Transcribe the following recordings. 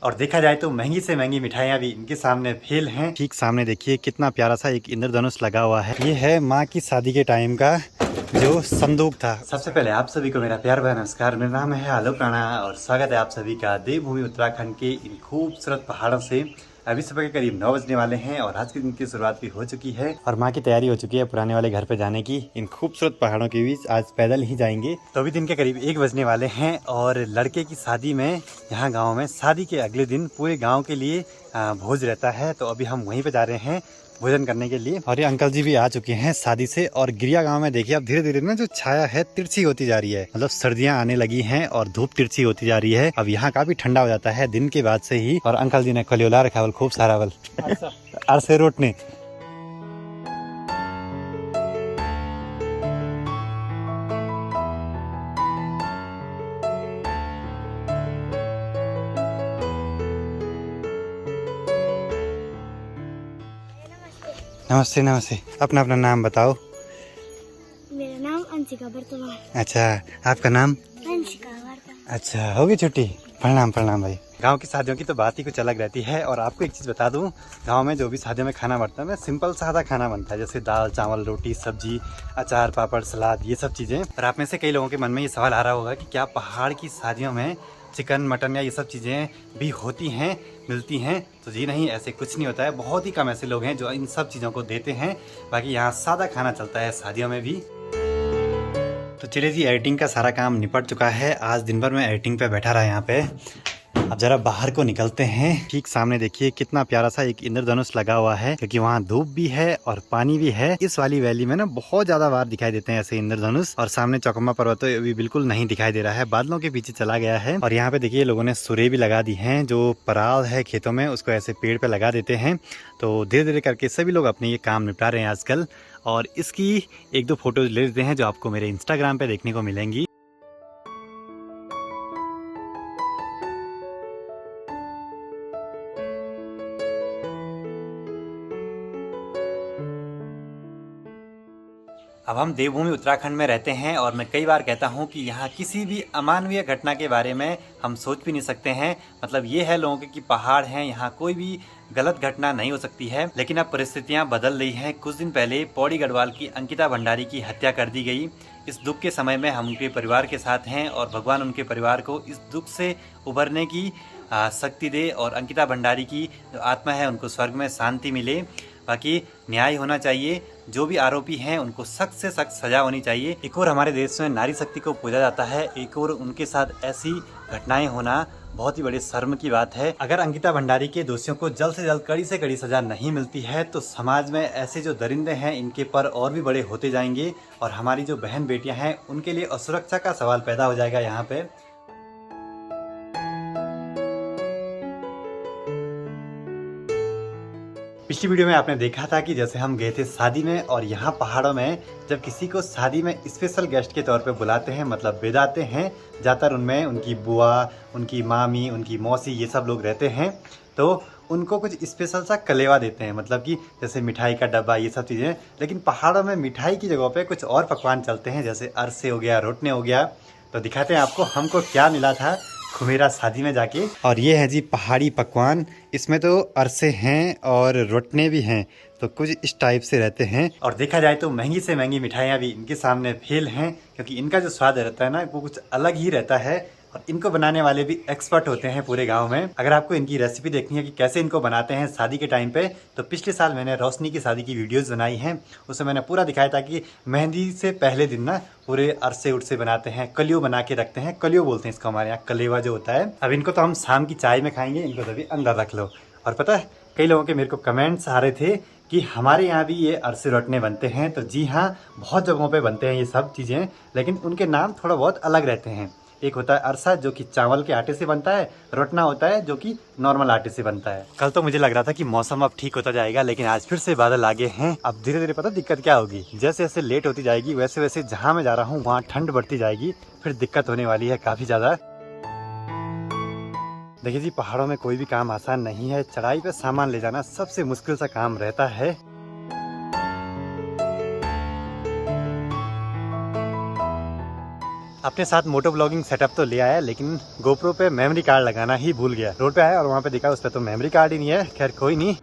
और देखा जाए तो महंगी से महंगी मिठाइयाँ भी इनके सामने फेल हैं। ठीक सामने देखिए कितना प्यारा सा एक इंद्रधनुष लगा हुआ है। ये है माँ की शादी के टाइम का जो संदूक था। सबसे पहले आप सभी को मेरा प्यार भरा नमस्कार। मेरा नाम है आलोक राणा और स्वागत है आप सभी का देवभूमि उत्तराखंड के इन खूबसूरत पहाड़ों से। अभी सुबह के करीब 9 बजने वाले हैं और आज के दिन की शुरुआत भी हो चुकी है और माँ की तैयारी हो चुकी है पुराने वाले घर पे जाने की। इन खूबसूरत पहाड़ों के बीच आज पैदल ही जाएंगे। तो अभी दिन के करीब 1 बजने वाले हैं और लड़के की शादी में यहाँ गाँव में शादी के अगले दिन पूरे गाँव के लिए भोज रहता है। तो अभी हम वहीं पे जा रहे हैं भोजन करने के लिए। और ये अंकल जी भी आ चुके हैं शादी से। और गिरिया गांव में देखिए अब धीरे धीरे ना जो छाया है तिरछी होती जा रही है, मतलब सर्दियां आने लगी हैं और धूप तिरछी होती जा रही है। अब यहाँ काफी ठंडा हो जाता है दिन के बाद से ही। और अंकल जी ने खलियोला रखा बल खूब सारा बल अरसे रोटने। नमस्ते नमस्ते। अपना अपना नाम बताओ। मेरा नाम अंशिका बर्तमान। अच्छा, आपका नाम? अंशिका बर्तमान। अच्छा, होगी छुट्टी। प्रणाम प्रणाम भाई। गांव की शादियों की तो बात ही कुछ अलग रहती है। और आपको एक चीज़ बता दूं, गांव में जो भी शादियों में खाना बनता है ना सिंपल सादा खाना बनता है, जैसे दाल चावल रोटी सब्जी अचार पापड़ सलाद ये सब चीज़ें। और आप में से कई लोगों के मन में ये सवाल आ रहा होगा कि क्या पहाड़ की शादियों में चिकन मटन या ये सब चीज़ें भी होती हैं, मिलती हैं? तो जी नहीं, ऐसे कुछ नहीं होता है। बहुत ही कम ऐसे लोग हैं जो इन सब चीज़ों को देते हैं। बाकी यहाँ सादा खाना चलता है शादियों में भी। तो चलिए जी, एडिटिंग का सारा काम निपट चुका है। आज दिन भर मैं एडिटिंग पे बैठा रहा यहाँ पे। अब जरा बाहर को निकलते हैं। ठीक सामने देखिए कितना प्यारा सा एक इंद्रधनुष लगा हुआ है, क्योंकि वहाँ धूप भी है और पानी भी है। इस वाली वैली में ना बहुत ज्यादा बार दिखाई देते हैं ऐसे इंद्रधनुष। और सामने चौकम्मा पर्वत तो अभी बिल्कुल नहीं दिखाई दे रहा है, बादलों के पीछे चला गया है। और यहाँ पे देखिए लोगों ने सुरे भी लगा दी हैं, जो पराल है खेतों में उसको ऐसे पेड़ पे लगा देते हैं। तो धीरे धीरे करके सभी लोग अपने ये काम निपटा रहे हैं आजकल। और इसकी 1-2 फोटोज ले लेते हैं जो आपको मेरे इंस्टाग्राम पे देखने को मिलेंगी। अब हम देवभूमि उत्तराखंड में रहते हैं और मैं कई बार कहता हूं कि यहाँ किसी भी अमानवीय घटना के बारे में हम सोच भी नहीं सकते हैं। मतलब ये है लोगों के कि पहाड़ हैं, यहाँ कोई भी गलत घटना नहीं हो सकती है। लेकिन अब परिस्थितियाँ बदल रही हैं। कुछ दिन पहले पौड़ी गढ़वाल की अंकिता भंडारी की हत्या कर दी गई। इस दुख के समय में हम उनके परिवार के साथ हैं और भगवान उनके परिवार को इस दुख से उभरने की शक्ति दे और अंकिता भंडारी की जो आत्मा है उनको स्वर्ग में शांति मिले। बाकी न्याय होना चाहिए, जो भी आरोपी हैं उनको सख्त से सख्त सजा होनी चाहिए। एक और हमारे देश में नारी शक्ति को पूजा जाता है, एक और उनके साथ ऐसी घटनाएं होना बहुत ही बड़े शर्म की बात है। अगर अंकिता भंडारी के दोषियों को जल्द से जल्द कड़ी से कड़ी सजा नहीं मिलती है तो समाज में ऐसे जो दरिंदे हैं इनके पर और भी बड़े होते जाएंगे और हमारी जो बहन बेटियां हैं उनके लिए असुरक्षा का सवाल पैदा हो जाएगा यहाँ पे। पिछली वीडियो में आपने देखा था कि जैसे हम गए थे शादी में और यहाँ पहाड़ों में जब किसी को शादी में स्पेशल गेस्ट के तौर पे बुलाते हैं, मतलब भेजाते हैं, ज़्यादातर उनमें उनकी बुआ, उनकी मामी, उनकी मौसी ये सब लोग रहते हैं। तो उनको कुछ स्पेशल सा कलेवा देते हैं, मतलब कि जैसे मिठाई का डब्बा ये सब चीज़ें। लेकिन पहाड़ों में मिठाई की जगह पे कुछ और पकवान चलते हैं, जैसे अरसे हो गया, रोटने हो गया। तो दिखाते हैं आपको हमको क्या मिला था खुमेरा शादी में जाके। और ये है जी पहाड़ी पकवान। इसमें तो अरसे हैं और रोटने भी हैं, तो कुछ इस टाइप से रहते हैं। और देखा जाए तो महंगी से महंगी मिठाइयाँ भी इनके सामने फेल हैं, क्योंकि इनका जो स्वाद रहता है ना वो कुछ अलग ही रहता है। और इनको बनाने वाले भी एक्सपर्ट होते हैं पूरे गांव में। अगर आपको इनकी रेसिपी देखनी है कि कैसे इनको बनाते हैं शादी के टाइम पे, तो पिछले साल मैंने रोशनी की शादी की वीडियोस बनाई हैं, उसमें मैंने पूरा दिखाया था कि मेहंदी से पहले दिन ना पूरे अरसे उरसे बनाते हैं, कलियो बना के रखते हैं। कलियो बोलते हैं इसको हमारे यहाँ, कलेवा जो होता है। अब इनको तो हम शाम की चाय में खाएंगे, इनको तभी अंदर रख लो। और पता है कई लोगों के मेरे को कमेंट्स आ रहे थे कि हमारे यहाँ भी ये अरसे रोटने बनते हैं। तो जी हाँ, बहुत जगहों पे बनते हैं ये सब चीज़ें, लेकिन उनके नाम थोड़ा बहुत अलग रहते हैं। एक होता है अरसा जो कि चावल के आटे से बनता है, रोटना होता है जो कि नॉर्मल आटे से बनता है। कल तो मुझे लग रहा था कि मौसम अब ठीक होता जाएगा, लेकिन आज फिर से बादल आगे हैं। अब धीरे धीरे पता दिक्कत क्या होगी, जैसे जैसे लेट होती जाएगी वैसे वैसे जहाँ मैं जा रहा हूँ वहाँ ठंड बढ़ती जाएगी, फिर दिक्कत होने वाली है काफ़ी ज़्यादा। देखिए जी, पहाड़ों में कोई भी काम आसान नहीं है। चढ़ाई पे सामान ले जाना सबसे मुश्किल सा काम रहता है। अपने साथ मोटो ब्लॉगिंग सेटअप तो ले आया, लेकिन गोप्रो पे मेमोरी कार्ड लगाना ही भूल गया। रोड पे आया और वहाँ पे दिखा उस पर तो मेमोरी कार्ड ही नहीं है। खैर कोई नहीं।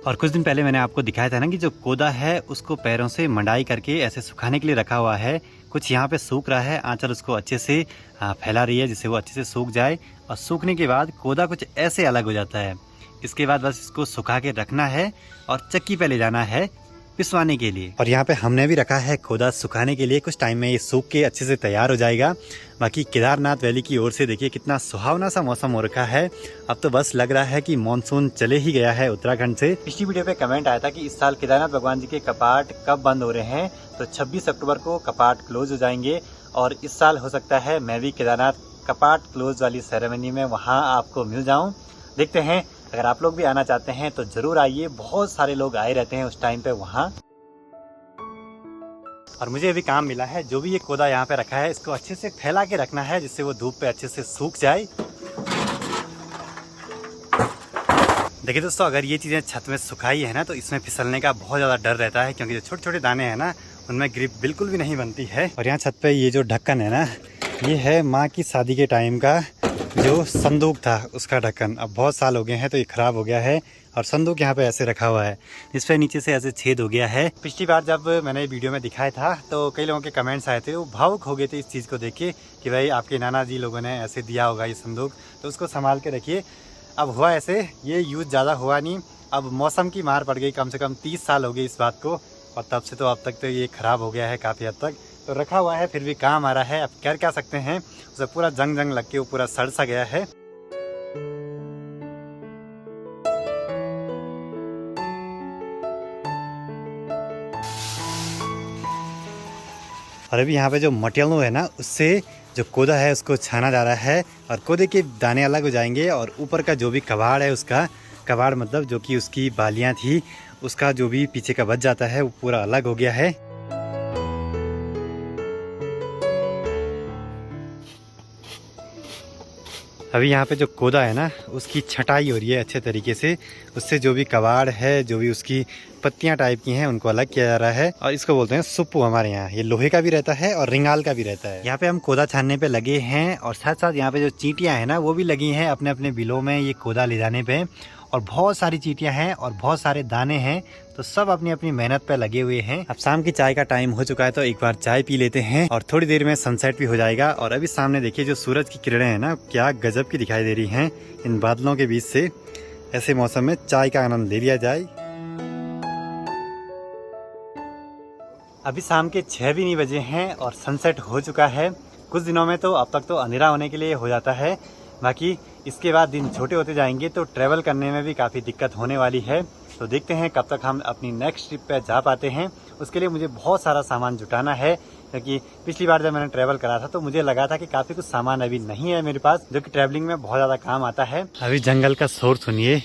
और कुछ दिन पहले मैंने आपको दिखाया था ना कि जो कोदा है उसको पैरों से मंडाई करके ऐसे सुखाने के लिए रखा हुआ है। कुछ यहाँ पे सूख रहा है, आंचल उसको अच्छे से फैला रही है जिससे वो अच्छे से सूख जाए। और सूखने के बाद कोदा कुछ ऐसे अलग हो जाता है। इसके बाद बस इसको सुखा के रखना है और चक्की पे ले जाना है पिसवाने के लिए। और यहाँ पे हमने भी रखा है कोदा सुखाने के लिए। कुछ टाइम में ये सूख के अच्छे से तैयार हो जाएगा। बाकी केदारनाथ वैली की ओर से देखिए कितना सुहावना सा मौसम हो रखा है। अब तो बस लग रहा है कि मॉनसून चले ही गया है उत्तराखंड से। पिछली वीडियो पे कमेंट आया था कि इस साल केदारनाथ भगवान जी के कपाट कब बंद हो रहे हैं, तो 26 अक्टूबर को कपाट क्लोज हो जाएंगे। और इस साल हो सकता है मैं भी केदारनाथ कपाट क्लोज वाली सेरेमनी में वहाँ आपको मिल जाऊँ। देखते हैं, अगर आप लोग भी आना चाहते हैं तो जरूर आइए। बहुत सारे लोग आए रहते हैं उस टाइम पे वहाँ। और मुझे अभी काम मिला है, जो भी ये कोदा यहाँ पे रखा है इसको अच्छे से फैला के रखना है जिससे वो धूप पे अच्छे से सूख जाए। देखिए दोस्तों, अगर ये चीज़ें छत में सुखाई है ना तो इसमें फिसलने का बहुत ज़्यादा डर रहता है, क्योंकि जो छोटे छोटे दाने हैं ना उनमें ग्रिप बिल्कुल भी नहीं बनती है। और यहाँ छत पे ये जो ढक्कन है ना, ये है माँ की शादी के टाइम का जो संदूक था उसका ढक्कन। अब बहुत साल हो गए हैं तो ये ख़राब हो गया है और संदूक यहाँ पे ऐसे रखा हुआ है, इस पर नीचे से ऐसे छेद हो गया है। पिछली बार जब मैंने वीडियो में दिखाया था तो कई लोगों के कमेंट्स आए थे, वो भावुक हो गए थे इस चीज़ को देख के कि भाई आपके नाना जी लोगों ने ऐसे दिया होगा ये संदूक, तो उसको संभाल के रखिए। अब हुआ ऐसे, ये यूज़ ज़्यादा हुआ नहीं। अब मौसम की मार पड़ गई, कम से कम 30 साल हो गए इस बात को, और तब से तो अब तक तो ये ख़राब हो गया है काफ़ी हद तक। तो रखा हुआ है फिर भी काम आ रहा है। अब कर क्या सकते हैं, उसे पूरा जंग लग के वो पूरा सड़ सा गया है। और अभी यहाँ पे जो मटेरियल है ना, उससे जो कोदा है उसको छाना जा रहा है और कोदे के दाने अलग हो जाएंगे। और ऊपर का जो भी कबाड़ है, उसका कबाड़ मतलब जो कि उसकी बालियाँ थी, उसका जो भी पीछे का बच जाता है वो पूरा अलग हो गया है। अभी यहाँ पे जो कोदा है ना उसकी छटाई हो रही है अच्छे तरीके से। उससे जो भी कबाड़ है, जो भी उसकी पत्तियां टाइप की हैं, उनको अलग किया जा रहा है। और इसको बोलते हैं सुप्पू हमारे यहाँ। ये लोहे का भी रहता है और रिंगाल का भी रहता है। यहाँ पे हम कोदा छानने पे लगे हैं और साथ साथ यहाँ पे जो चींटियाँ हैं ना वो भी लगी हैं अपने अपने बिलों में ये कोदा ले जाने पे। और बहुत सारी चींटियाँ हैं और बहुत सारे दाने हैं, तो सब अपनी अपनी मेहनत पे लगे हुए हैं। अब शाम की चाय का टाइम हो चुका है तो एक बार चाय पी लेते हैं और थोड़ी देर में सनसेट भी हो जाएगा। और अभी सामने देखिए जो सूरज की किरणें हैं ना, क्या गजब की दिखाई दे रही हैं इन बादलों के बीच से। ऐसे मौसम में चाय का आनंद ले लिया जाए। अभी शाम के 6 भी नहीं बजे हैं और सनसेट हो चुका है। कुछ दिनों में तो अब तक तो अंधेरा होने के लिए हो जाता है, बाकी इसके बाद दिन छोटे होते जाएंगे तो ट्रैवल करने में भी काफ़ी दिक्कत होने वाली है। तो देखते हैं कब तक हम अपनी नेक्स्ट ट्रिप पे जा पाते हैं। उसके लिए मुझे बहुत सारा सामान जुटाना है, क्योंकि पिछली बार जब मैंने ट्रैवल करा था तो मुझे लगा था कि काफ़ी कुछ सामान अभी नहीं है मेरे पास, जो कि ट्रैवलिंग में बहुत ज़्यादा काम आता है। अभी जंगल का शोर सुनिए,